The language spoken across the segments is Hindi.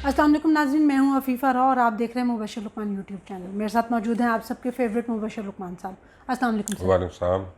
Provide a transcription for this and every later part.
अस्सलाम वालेकुम नाज़रीन, मैं हूं अफीफ़ा राव और आप देख रहे हैं मुबशर लुकमान यूट्यूब चैनल। मेरे साथ मौजूद हैं आप सबके फेवरेट मुबशर लुकमान साहब। अस्सलाम वालेकुम सर। वालेकुम सलाम।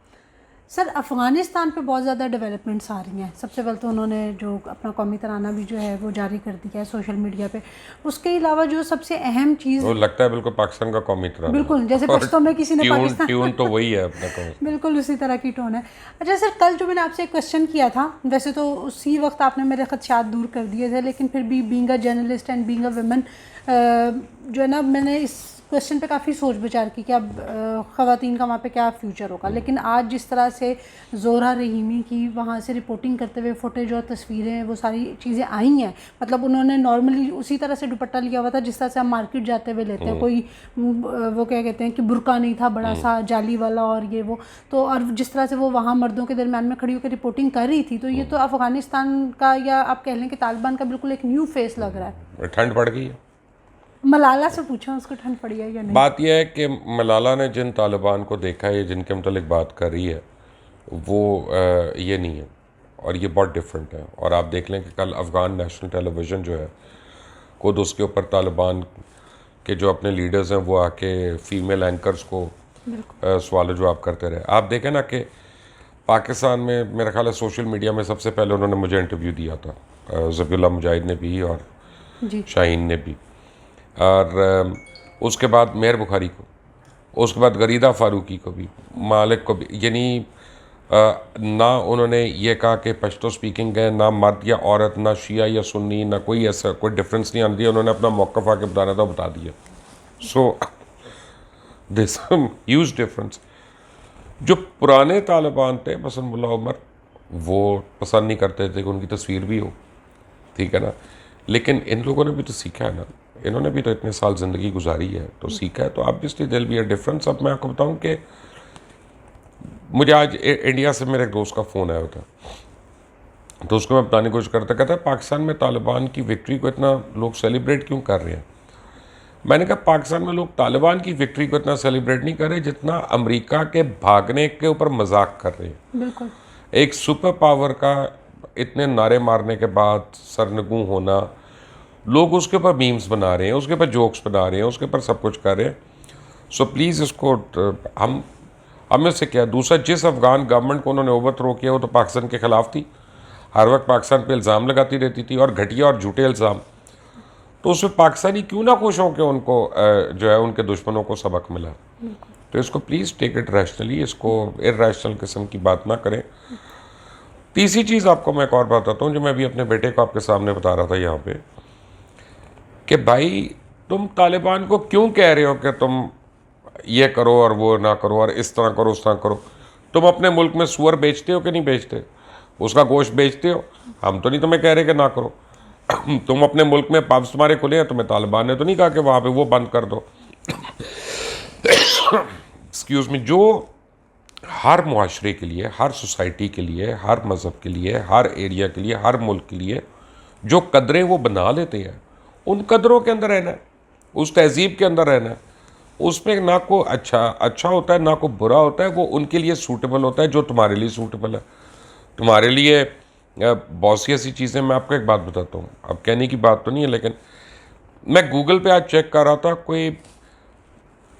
सर, अफ़गानिस्तान पे बहुत ज़्यादा डेवलपमेंट्स आ रही हैं। सबसे पहले तो उन्होंने जो अपना कौमी तराना भी जो है वो जारी कर दिया है सोशल मीडिया पे। उसके अलावा जो सबसे अहम चीज़, वो लगता है बिल्कुल पाकिस्तान का कौमी तराना है। बिल्कुल जैसे और पश्तो में किसी ने ट्यून पाकिस्तान ट्यून तो वही है अपना कौमी। बिल्कुल उसी तरह की टोन है। अच्छा सर, कल जो मैंने आपसे एक क्वेश्चन किया था, वैसे तो उसी वक्त आपने मेरे खदशात दूर कर दिए थे, लेकिन फिर भी being a journalist and being a women जो है ना, मैंने इस क्वेश्चन पे काफ़ी सोच विचार की कि अब ख़वातीन का वहाँ पे क्या फ्यूचर होगा। लेकिन आज जिस तरह से ज़ोहरा रहीमी की वहाँ से रिपोर्टिंग करते हुए फुटेज और तस्वीरें, वो सारी चीज़ें आई हैं, मतलब उन्होंने नॉर्मली उसी तरह से दुपट्टा लिया हुआ था जिस तरह से हम मार्केट जाते हुए लेते हैं। कोई वो क्या कहते हैं कि बुर्का नहीं था बड़ा सा जाली वाला और ये वो तो, और जिस तरह से वो वहाँ मर्दों के दरमियान में खड़ी होकर रिपोर्टिंग कर रही थी, तो ये तो अफ़गानिस्तान का, या आप कह लें कि तालिबान का बिल्कुल एक न्यू फेस लग रहा है। ठंड पड़ गई है। मलाला से पूछा उसको ठंड पड़ी है या नहीं। बात यह है कि मलाला ने जिन तालिबान को देखा है, जिनके मतलब बात कर रही है, वो ये नहीं है और ये बहुत डिफरेंट है। और आप देख लें कि कल अफ़गान नेशनल टेलीविज़न जो है, खुद उसके ऊपर तालिबान के जो अपने लीडर्स हैं वो आके फीमेल एंकर्स को सवाल जवाब करते रहे। आप देखें ना कि पाकिस्तान में मेरा ख्याल है सोशल मीडिया में सबसे पहले उन्होंने मुझे इंटरव्यू दिया था, ज़बीउल्लाह मुजाहिद ने भी और जी शाहीन ने भी, और उसके बाद मेहर बुखारी को, उसके बाद गरीदा फ़ारूकी को भी, मालिक को भी। यानी ना उन्होंने ये कहा कि पश्तो स्पीकिंग है, ना मर्द या औरत, ना शिया या सुन्नी, ना कोई ऐसा कोई डिफरेंस नहीं आने दिया। उन्होंने अपना मौक़िफ़ आके बताना था, बता दिया। So this huge difference. जो पुराने तालिबान थे, मसलन मुल्ला उमर, वो पसंद नहीं करते थे कि उनकी तस्वीर भी हो, ठीक है ना। लेकिन इन लोगों ने भी तो सीखा है ना, इन्होंने भी तो इतने साल ज़िंदगी गुजारी है, तो सीखा है, तो ऑब्वियसली दिल भी है डिफरेंस। अब मैं आपको बताऊं कि मुझे आज इंडिया से मेरे एक दोस्त का फ़ोन आया था, तो उसको मैं बताने की कोशिश करता, कहता है पाकिस्तान में तालिबान की विक्ट्री को इतना लोग सेलिब्रेट क्यों कर रहे हैं। मैंने कहा पाकिस्तान में लोग तालिबान की विक्ट्री को इतना सेलिब्रेट नहीं कर रहे जितना अमेरिका के भागने के ऊपर मजाक कर रहे हैं। बिल्कुल। एक सुपर पावर का इतने नारे मारने के बाद सरनगू होना, लोग उसके ऊपर मीम्स बना रहे हैं, उसके ऊपर जोक्स बना रहे हैं, उसके ऊपर सब कुछ कर रहे हैं। सो प्लीज़ इसको हम इससे क्या। दूसरा, जिस अफ़गान गवर्नमेंट को उन्होंने ओवरथ्रो किया वो तो पाकिस्तान के ख़िलाफ़ थी, हर वक्त पाकिस्तान पे इल्ज़ाम लगाती रहती थी, और घटिया और झूठे इल्ज़ाम। तो उसमें पाकिस्तानी क्यों ना खुश हों कि उनको जो है उनके दुश्मनों को सबक मिला। तो इसको प्लीज़ टेक इट रैशनली, इसको इर्रेशनल किस्म की बात ना करें। तीसरी चीज़ आपको मैं एक और बताता हूँ, जो मैं भी अपने बेटे को आपके सामने बता रहा था यहाँ पे, कि भाई तुम तालिबान को क्यों कह रहे हो कि तुम ये करो और वो ना करो और इस तरह करो उस तरह करो। तुम अपने मुल्क में सूअर बेचते हो कि नहीं बेचते, उसका गोश्त बेचते हो। हम तो नहीं तुम्हें कह रहे कि ना करो। तुम अपने मुल्क में पब्स तुम्हारे खुले हैं, तुम्हें तालिबान ने तो नहीं कहा कि वहाँ पे वो बंद कर दो। Excuse me. जो हर मुआशरे के लिए, हर सोसाइटी के लिए, हर मज़हब के लिए, हर एरिया के लिए, हर मुल्क के लिए जो कदरें वो बना लेते हैं, उन कदरों के अंदर रहना है, उस तहज़ीब के अंदर रहना है। उसमें ना को अच्छा होता है, ना को बुरा होता है। वो उनके लिए सूटेबल होता है जो तुम्हारे लिए सूटेबल है। तुम्हारे लिए बहुत सी ऐसी चीज़ें, मैं आपको एक बात बताता हूँ, अब कहने की बात तो नहीं है, लेकिन मैं गूगल पे आज चेक कर रहा था, कोई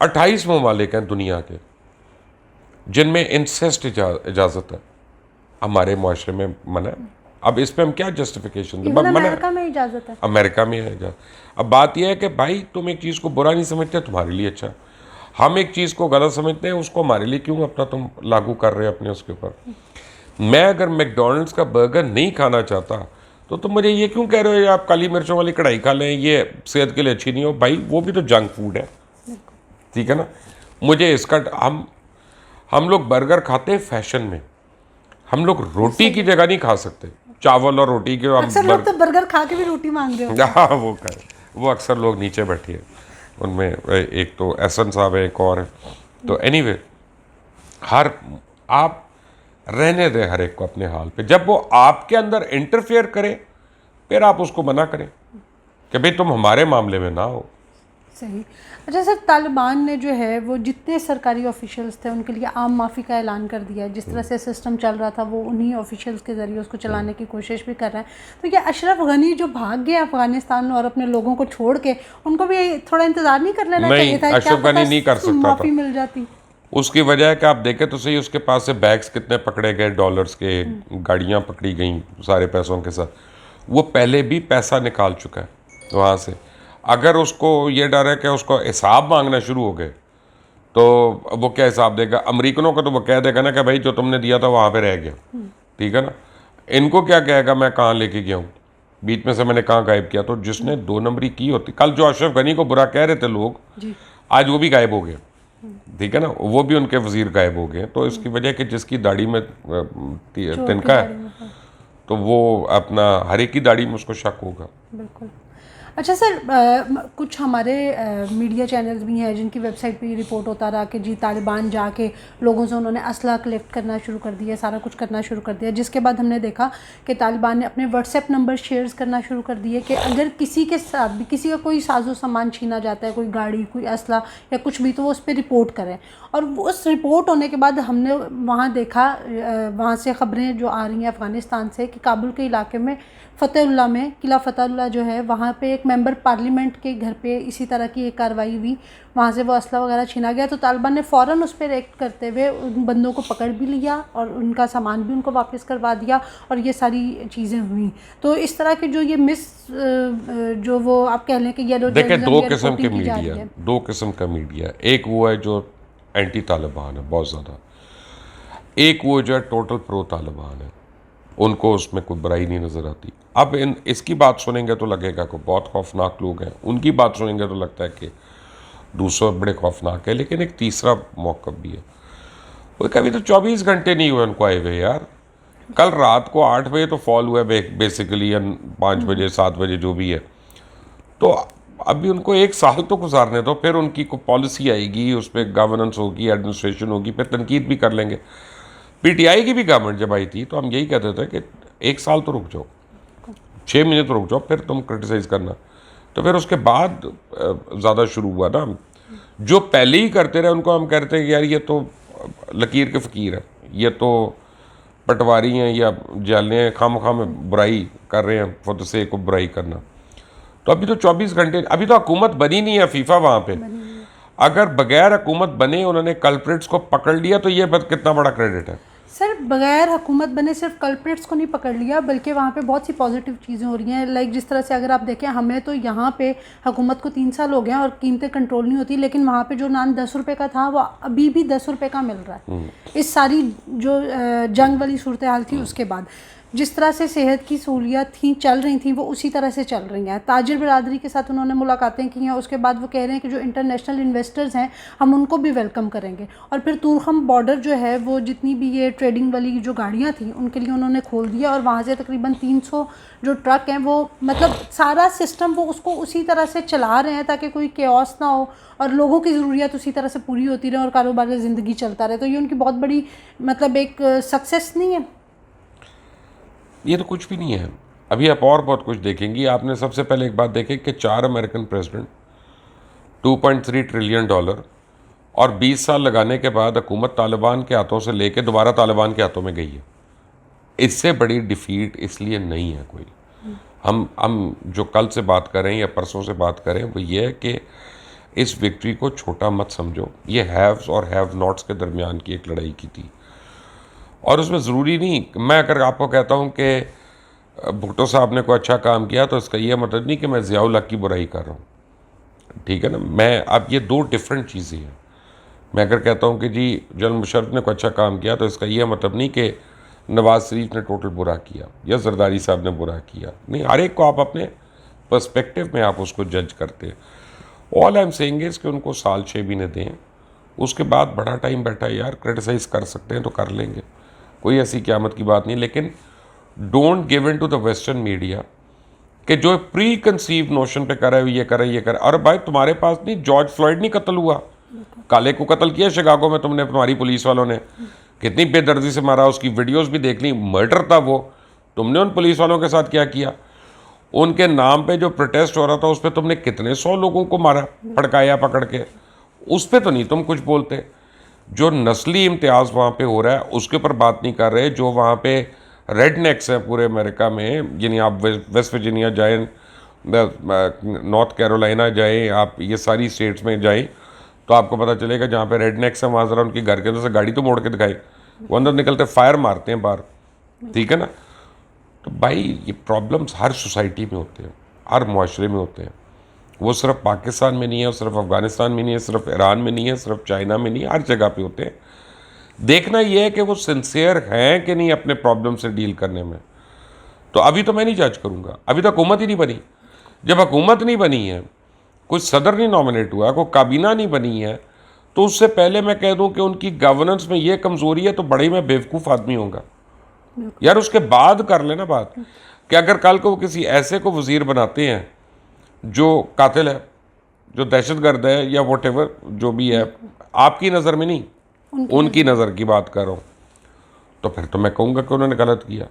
28 ममालिक हैं दुनिया के जिनमें इंसेस्ट इजाज़त है। हमारे माशरे में मना है। अब इस पर हम क्या जस्टिफिकेशन दें? मना अमेरिका में इजाज़त है। अमेरिका में है इजाज़त। अब बात यह है कि भाई तुम एक चीज़ को बुरा नहीं समझते, तुम्हारे लिए अच्छा है। हम एक चीज़ को गलत समझते हैं, उसको हमारे लिए क्यों अपना तुम लागू कर रहे हो अपने उसके ऊपर। मैं अगर मैकडॉनल्ड्स का बर्गर नहीं खाना चाहता तो तुम मुझे ये क्यों कह रहे हो ये आप काली मिर्चों वाली कढ़ाई खा लें, ये सेहत के लिए अच्छी नहीं हो। भाई वो भी तो जंक फूड है, ठीक है ना। मुझे इसका हम लोग बर्गर खाते हैं फैशन में, हम लोग रोटी की जगह नहीं खा सकते। चावल और रोटी के अक्सर लोग तो बर्गर खा के भी रोटी मांग रहे हो। हाँ वो अक्सर लोग नीचे बैठे हैं, उनमें एक तो एहसन साहब है, एक और है। तो एनीवे, हर आप रहने दें हर एक को अपने हाल पे। जब वो आपके अंदर इंटरफेयर करे फिर आप उसको मना करें कि भाई तुम हमारे मामले में ना हो। सही। अच्छा सर, तालिबान ने जो है वो जितने सरकारी ऑफिशियल्स थे उनके लिए आम माफ़ी का ऐलान कर दिया है। जिस तरह से सिस्टम चल रहा था वो उन्हीं ऑफिशियल्स के ज़रिए उसको चलाने की कोशिश भी कर रहे हैं। तो क्या अशरफ गनी जो भाग गए अफगानिस्तान और अपने लोगों को छोड़ के, उनको भी थोड़ा इंतज़ार नहीं कर लेना चाहिए था? अशरफ गनी नहीं कर सकता था, माफ़ी मिल जाती। उसकी वजह है कि आप देखें तो सही, उसके पास से बैग्स कितने पकड़े गए डॉलर्स के, गाड़ियाँ पकड़ी गई सारे पैसों के साथ। वो पहले भी पैसा निकाल चुका है वहाँ से। अगर उसको ये डर है कि उसको हिसाब मांगना शुरू हो गए तो वो क्या हिसाब देगा? अमेरिकनों को तो वो कह देगा ना कि भाई जो तुमने दिया था वहाँ पे रह गया, ठीक है ना। इनको क्या कहेगा मैं कहाँ लेके गया हूँ, बीच में से मैंने कहाँ गायब किया? तो जिसने 2 नंबरी की होती, कल जो अशरफ गनी को बुरा कह रहे थे लोग, आज वो भी गायब हो गए, ठीक है ना। वो भी उनके वजीर गायब हो गए। तो इसकी वजह कि जिसकी दाढ़ी में तिनका है तो वो अपना हर एक की दाढ़ी में उसको शक होगा। बिल्कुल। अच्छा सर, कुछ हमारे मीडिया चैनल्स भी हैं जिनकी वेबसाइट पे ये रिपोर्ट होता रहा कि जी तालिबान जाके लोगों से उन्होंने असला कलेक्ट करना शुरू कर दिया, सारा कुछ करना शुरू कर दिया। जिसके बाद हमने देखा कि तालिबान ने अपने व्हाट्सएप नंबर शेयर्स करना शुरू कर दिए कि अगर किसी के साथ भी किसी का कोई साजो सामान छीना जाता है, कोई गाड़ी, कोई असला या कुछ भी, तो वो उस पर रिपोर्ट करें। और उस रिपोर्ट होने के बाद हमने वहाँ देखा, वहाँ से ख़बरें जो आ रही हैं अफ़गानिस्तान से, कि काबुल के इलाके में फ़तेहुल्लाह में, किला फ़तेहुल्लाह जो है, वहाँ पे एक मेंबर पार्लियामेंट के घर पे इसी तरह की एक कार्रवाई हुई। वहाँ से वो असला वगैरह छीना गया तो तालिबान ने फ़ौरन उस पर एक्ट करते हुए उन बंदों को पकड़ भी लिया और उनका सामान भी उनको वापस करवा दिया और ये सारी चीज़ें हुई। तो इस तरह के जो ये जो वो आप कह लें कि ये देखिए, दो किस्म के मीडिया, एक वो है जो एंटी तालिबान है बहुत ज़्यादा, एक वो जो है टोटल प्रो तालिबान है, उनको उसमें कोई बुराई नहीं नज़र आती। अब इसकी बात सुनेंगे तो लगेगा कि बहुत खौफनाक लोग हैं, उनकी बात सुनेंगे तो लगता है कि दूसरे बड़े खौफनाक है। लेकिन एक तीसरा मौक़िफ़ भी है, वो कभी तो 24 घंटे नहीं हुए उनको आए हुए यार। कल रात को 8 बजे तो फॉल हुआ है बेसिकली, या 5 बजे 7 बजे जो भी है। तो अभी उनको 1 साल तो गुजारने दो, फिर उनकी कोई पॉलिसी आएगी, उस पर गवर्नेंस होगी, एडमिनिस्ट्रेशन होगी, फिर तनकीद भी कर लेंगे। पीटीआई की भी गवर्नमेंट जब आई थी तो हम यही कहते थे कि 1 साल तो रुक जाओ, 6 महीने तो रुक जाओ, फिर तुम क्रिटिसाइज़ करना। तो फिर उसके बाद ज़्यादा शुरू हुआ ना। जो पहले ही करते रहे उनको हम कहते हैं कि यार ये तो लकीर के फ़कीर है, ये तो पटवारी हैं या जाले हैं, खाम में बुराई कर रहे हैं, खुद से को बुराई करना। तो अभी तो 24 घंटे, अभी तो हुकूमत बनी नहीं है फीफा वहाँ पे। अगर बगैर हुकूमत बने उन्होंने कल्प्रिट्स को पकड़ लिया तो ये कितना बड़ा क्रेडिट है सर। बगैर हुकूमत बने सिर्फ कल्प्रिट्स को नहीं पकड़ लिया, बल्कि वहाँ पे बहुत सी पॉजिटिव चीज़ें हो रही हैं। लाइक जिस तरह से अगर आप देखें, हमें तो यहाँ पे हुकूमत को 3 साल हो गए हैं और कीमतें कंट्रोल नहीं होती, लेकिन वहाँ पे जो नान 10 रुपये का था वो अभी भी 10 रुपये का मिल रहा है। इस सारी जो जंग वाली सूरत हाल थी उसके बाद जिस तरह से सेहत की सहूलियात थी चल रही थी वो उसी तरह से चल रही हैं। ताजिर बिरादरी के साथ उन्होंने मुलाकातें की हैं। उसके बाद वो कह रहे हैं कि जो इंटरनेशनल इन्वेस्टर्स हैं हम उनको भी वेलकम करेंगे। और फिर तुरखम बॉर्डर जो है वो जितनी भी ये ट्रेडिंग वाली जो गाड़ियाँ थी उनके लिए उन्होंने खोल दिया और वहाँ से तकरीबन 300 जो ट्रक हैं वो, मतलब सारा सिस्टम वो उसको उसी तरह से चला रहे हैं ताकि कोई केओस ना हो और लोगों की ज़रूरियात उसी तरह से पूरी होती रहे और कारोबार ज़िंदगी चलता रहे। तो ये उनकी बहुत बड़ी मतलब एक सक्सेस नहीं है? ये तो कुछ भी नहीं है। अभी आप और बहुत कुछ देखेंगी। आपने सबसे पहले एक बात देखी कि 4 अमेरिकन प्रेसिडेंट, $2.3 ट्रिलियन और 20 साल लगाने के बाद हुकूमत तालिबान के हाथों से लेके दोबारा तालिबान के हाथों में गई है। इससे बड़ी डिफीट इसलिए नहीं है कोई। हम जो कल से बात कर रहे हैं या परसों से बात कर रहे हैं वो ये है कि इस विक्ट्री को छोटा मत समझो। ये हैव्स और हैव नॉट्स के दरमियान की एक लड़ाई की थी और उसमें ज़रूरी नहीं, मैं अगर आपको कहता हूँ कि भुट्टो साहब ने कोई अच्छा काम किया तो इसका ये मतलब नहीं कि मैं ज़ियाउल हक की बुराई कर रहा हूँ, ठीक है ना। मैं अब ये 2 डिफरेंट चीज़ें हैं। मैं अगर कहता हूँ कि जी जनरल मुशर्रफ ने कोई अच्छा काम किया तो इसका ये मतलब नहीं कि नवाज़ शरीफ ने टोटल बुरा किया या जरदारी साहब ने बुरा किया। नहीं, हर एक को आप अपने पर्सपेक्टिव में आप उसको जज करते हैं। All I am saying is कि उनको साल 6 महीने दें, उसके बाद बड़ा टाइम बैठा है यार, क्रिटिसाइज़ कर सकते हैं तो कर लेंगे, कोई ऐसी क़यामत की बात नहीं। लेकिन don't give in to the western media कि जो प्री कंसीव नोशन पे करे ये करे ये करे। अरे भाई तुम्हारे पास नहीं, जॉर्ज फ्लॉयड नहीं कत्ल हुआ, काले को कत्ल किया शिकागो में तुमने, तुम्हारी पुलिस वालों ने कितनी बेदर्दी से मारा, उसकी वीडियोस भी देख ली, मर्डर था वो, तुमने उन पुलिस वालों के साथ क्या किया। उनके नाम पे जो प्रोटेस्ट हो रहा था उस पर तुमने कितने 100 लोगों को मारा, फड़काया पकड़ के, उस पर तो नहीं तुम कुछ बोलते। जो नस्ली इम्तियाज़ वहाँ पे हो रहा है उसके ऊपर बात नहीं कर रहे। जो वहाँ पे रेड नेक्स हैं पूरे अमेरिका में, यानी आप वेस्ट वर्जीनिया जाएं, नॉर्थ कैरोलिना जाएं, आप ये सारी स्टेट्स में जाएं तो आपको पता चलेगा जहाँ पे रेड नेक्स हैं वहाँ ज़रा उनकी घर के अंदर से गाड़ी तो मोड़ के दिखाए, वो अंदर निकलते फायर मारते हैं बाहर, ठीक है ना। तो भाई ये प्रॉब्लम्स हर सोसाइटी में होते हैं, हर मुआशरे में होते हैं। वो सिर्फ पाकिस्तान में नहीं है, सिर्फ अफ़गानिस्तान में नहीं है, सिर्फ ईरान में नहीं है, सिर्फ चाइना में नहीं है, हर जगह पे होते हैं। देखना ये है कि वो सिंसियर हैं कि नहीं अपने प्रॉब्लम से डील करने में। तो अभी तो मैं नहीं जज करूँगा, अभी तक हुकूमत ही नहीं बनी। जब हुकूमत नहीं बनी है, कोई सदर नहीं नॉमिनेट हुआ, कोई काबीना नहीं बनी है, तो उससे पहले मैं कह दूं कि उनकी गवर्नेंस में ये कमज़ोरी है तो बड़ा ही मैं बेवकूफ़ आदमी होऊंगा यार। उसके बाद कर लेना बात कि अगर कल को वो किसी ऐसे को वज़ीर बनाते हैं जो कातिल है, जो दहशतगर्द है या वॉटेवर जो भी है, आपकी नज़र में नहीं, उनकी नज़र की बात कर रहा हूँ, तो फिर तो मैं कहूँगा कि उन्होंने गलत किया।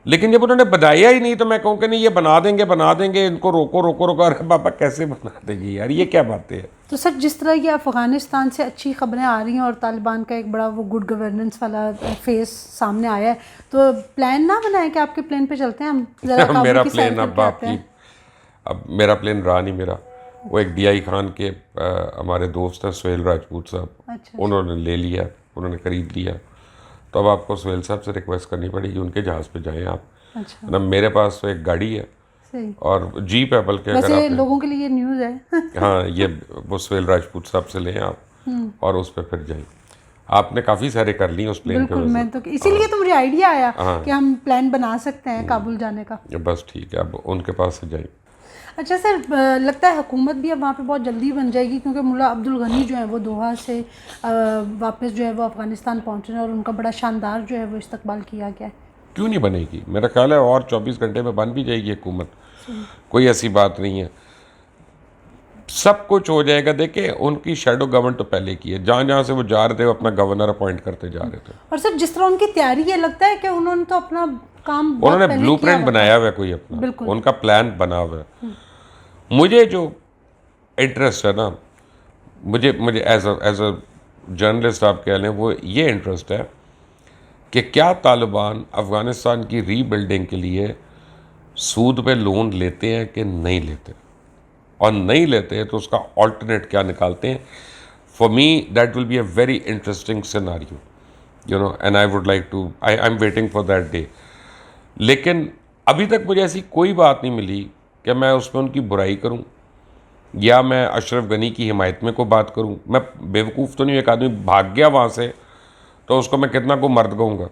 लेकिन जब उन्होंने बनाया ही नहीं तो मैं कहूँ कि नहीं ये बना देंगे, इनको रोको। अरे बाबा कैसे बना देंगे यार, ये क्या बातें हैं। तो सर जिस तरह ये अफ़गानिस्तान से अच्छी खबरें आ रही हैं और तालिबान का एक बड़ा वो गुड गवर्नेंस वाला फेस सामने आया है, तो प्लान ना बनाए कि आपके प्लेन पे चलते हैं हम जरा काबुल मेरा की सैर प्लेन करके आते हैं। अब मेरा प्लेन रहा नहीं मेरा, वो एक DI खान के हमारे दोस्त हैं सुहेल राजपूत साहब, अच्छा। उन्होंने ले लिया, उन्होंने खरीद लिया। तो अब आपको सुहेल साहब से रिक्वेस्ट करनी पड़ेगी उनके जहाज़ पे जाएं आप। अच्छा ना मेरे पास तो एक गाड़ी है सही। और जीप है, बल्कि अगर वैसे आप लोगों के लिए ये न्यूज़ है। हाँ ये वो सुहेल राजपूत साहब से लें आप और उस पर फिर जाएं। आपने काफ़ी सारे कर लिए उस प्लेन के बिल्कुल, वजह मैं तो इसीलिए तो मुझे आइडिया आया कि हम प्लान बना सकते हैं काबुल जाने का। से। बस ठीक है, अब उनके पास से जाएं। अच्छा सर, लगता है हुकूमत भी अब वहाँ पे बहुत जल्दी बन जाएगी क्योंकि मुल्ला अब्दुल गनी जो है वो दोहा से वापस जो है वो अफ़गानिस्तान पहुँचे हैं और उनका बड़ा शानदार जो है वो इस्तकबाल किया गया है। क्यों नहीं बनेगी, मेरा ख्याल है और 24 घंटे में बन भी जाएगी हुकूमत, कोई ऐसी बात नहीं है, सब कुछ हो जाएगा। देखिए उनकी शेडो गवर्नमेंट तो पहले की है, जहाँ जहाँ से वो जा रहे थे वो अपना गवर्नर अपॉइंट करते जा रहे थे। और सर जिस तरह उनकी तैयारी है, लगता है कि उन्होंने तो अपना काम बहुत उन्होंने पहले ब्लूप्रिंट किया बनाया हुआ है कोई अपना, बिल्कुल। उनका प्लान बना हुआ है। मुझे जो इंटरेस्ट है ना, मुझे एज अ जर्नलिस्ट आप कह लें, वो ये इंटरेस्ट है कि क्या तालिबान अफ़गानिस्तान की रीबिल्डिंग के लिए सूद पे लोन लेते हैं कि नहीं लेते, और नहीं लेते हैं तो उसका ऑल्टरनेट क्या निकालते हैं। For me that will be a very interesting scenario, you know, and I would like to, I am waiting for that day. लेकिन अभी तक मुझे ऐसी कोई बात नहीं मिली कि मैं उसमें उनकी बुराई करूं या मैं अशरफ गनी की हिमायत में को बात करूं। मैं बेवकूफ़ तो नहीं, एक आदमी भाग गया वहाँ से तो उसको मैं कितना को मर्द कहूँगा,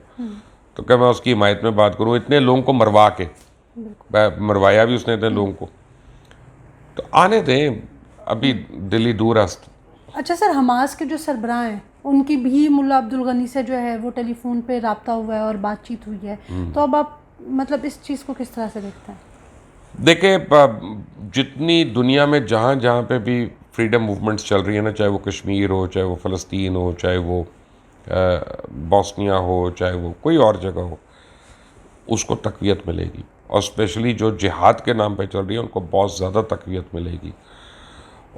तो क्या मैं उसकी हिमायत में बात करूँ? इतने लोगों को मरवा के, मरवाया भी उसने इतने लोगों को, तो आने दें, अभी दिल्ली दूर अस्त। अच्छा सर, हमास के जो सरबराह हैं उनकी भी मुल्ला अब्दुल गनी से जो है वो टेलीफोन पे रब्ता हुआ है और बातचीत हुई है, तो अब आप मतलब इस चीज़ को किस तरह से देखते हैं? देखिए जितनी दुनिया में जहाँ जहाँ पे भी फ्रीडम मूवमेंट्स चल रही है ना, चाहे वो कश्मीर हो, चाहे वो फ़लस्तीन हो, चाहे वो बॉस्निया हो, चाहे वो कोई और जगह हो, उसको तक़वियत मिलेगी। और स्पेशली जो जिहाद के नाम पे चल रही है उनको बहुत ज़्यादा तक़वियत मिलेगी।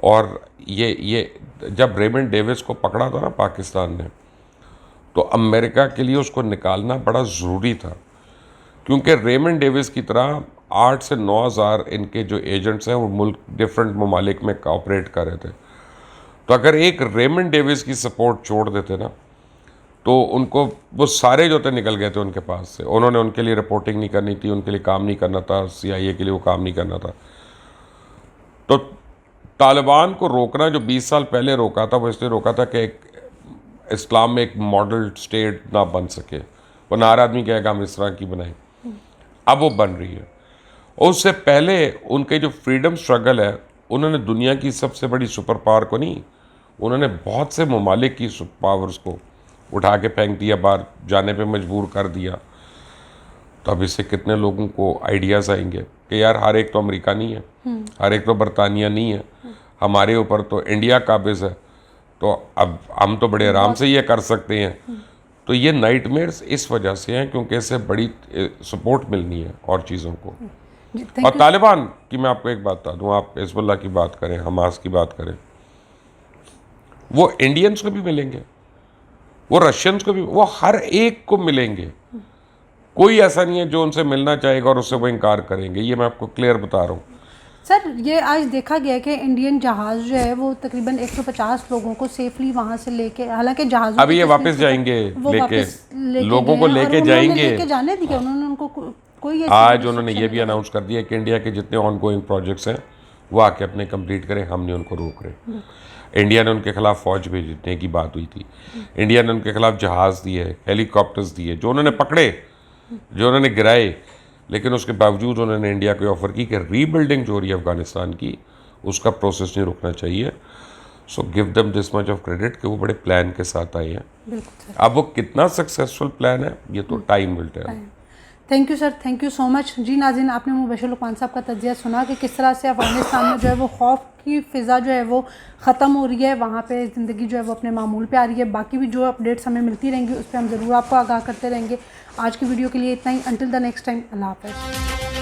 और ये जब रेमंड डेविस को पकड़ा था ना पाकिस्तान ने, तो अमेरिका के लिए उसको निकालना बड़ा ज़रूरी था, क्योंकि रेमंड डेविस की तरह 8 से 9 हज़ार इनके जो एजेंट्स हैं वो मुल्क डिफरेंट ममालिक में ऑपरेट कर रहे थे। तो अगर एक रेमंड डेविस की सपोर्ट छोड़ देते ना, तो उनको वो सारे जो थे निकल गए थे उनके पास से। उन्होंने उनके लिए रिपोर्टिंग नहीं करनी थी, उनके लिए काम नहीं करना था, CIA के लिए वो काम नहीं करना था। तो तालिबान को रोकना जो 20 साल पहले रोका था, वो इसलिए रोका था कि एक इस्लाम में एक मॉडल स्टेट ना बन सके। वो नार आदमी कहेगा हम इस तरह की बनाएं, अब वो बन रही है। और उससे पहले उनके जो फ्रीडम स्ट्रगल है, उन्होंने दुनिया की सबसे बड़ी सुपर पावर को नहीं, उन्होंने बहुत से ममालिक की पावर्स को उठा के फेंक दिया, बाहर जाने पे मजबूर कर दिया। तो अब इससे कितने लोगों को आइडियाज़ आएंगे कि यार हर एक तो अमेरिका नहीं है, हर एक तो बरतानिया नहीं है, हमारे ऊपर तो इंडिया काबिज़ है, तो अब हम तो बड़े आराम से ये कर सकते हैं। तो ये नाइटमेयर्स इस वजह से हैं क्योंकि इससे बड़ी सपोर्ट मिलनी है और चीज़ों को। थैंक और यू। तालिबान की मैं आपको एक बात बता दूं, आप हिजबुल्लाह की बात करें, हमास की बात करें, वो इंडियंस को भी मिलेंगे, वो रशियंस को भी, वो हर एक को मिलेंगे। कोई ऐसा नहीं है जो उनसे मिलना चाहेगा और उससे वो इनकार करेंगे, ये मैं आपको क्लियर बता रहा हूँ। सर ये आज देखा गया कि इंडियन जहाज़ जो है वो तकरीबन 150 लोगों को सेफली वहाँ से लेके, हालांकि जहाज़ों अभी की ये किस्मत वापस से जाएंगे वो लेके, वापस लेके लोगों गए को हैं और लेके उन्होंने जाएंगे। लेके जाने दिया, उन्होंने उनको कोई ऐसी आज उन्होंने ये भी restriction नहीं अनाउंस कर दिया कि इंडिया के जितने ऑनगोइंग प्रोजेक्ट्स हैं वो आके अपने कंप्लीट करें, हम नहीं उनको रोक रहे। इंडिया ने उनके खिलाफ फौज भेजने की बात हुई थी, इंडिया ने उनके खिलाफ जहाज़ दिए, हेलीकॉप्टर्स दिए, जो उन्होंने पकड़े, जो उन्होंने गिराए, लेकिन उसके बावजूद उन्होंने इंडिया को ऑफर की कि रीबिल्डिंग जो हो रही है अफगानिस्तान की, उसका प्रोसेस नहीं रुकना चाहिए। So give them this much of credit कि वो बड़े प्लान के साथ आए हैं। बिल्कुल सर। अब वो कितना सक्सेसफुल प्लान है ये तो time will tell. Thank you sir, thank you so much. जी नाज़रीन, आपने मुबशिर लुकमान साहब का तजिया सुना कि किस तरह से अफगानिस्तान में जो है वो खौफ की फ़िज़ा जो है वो ख़त्म हो रही है, वहाँ पे ज़िंदगी जो है वो अपने मामूल पे आ रही है। बाकी भी जो अपडेट्स हमें मिलती रहेंगी उस पर हम ज़रूर आपको आगाह करते रहेंगे। आज की वीडियो के लिए इतना ही। अंटिल द नेक्स्ट टाइम, अल्लाह हाफ़िज़।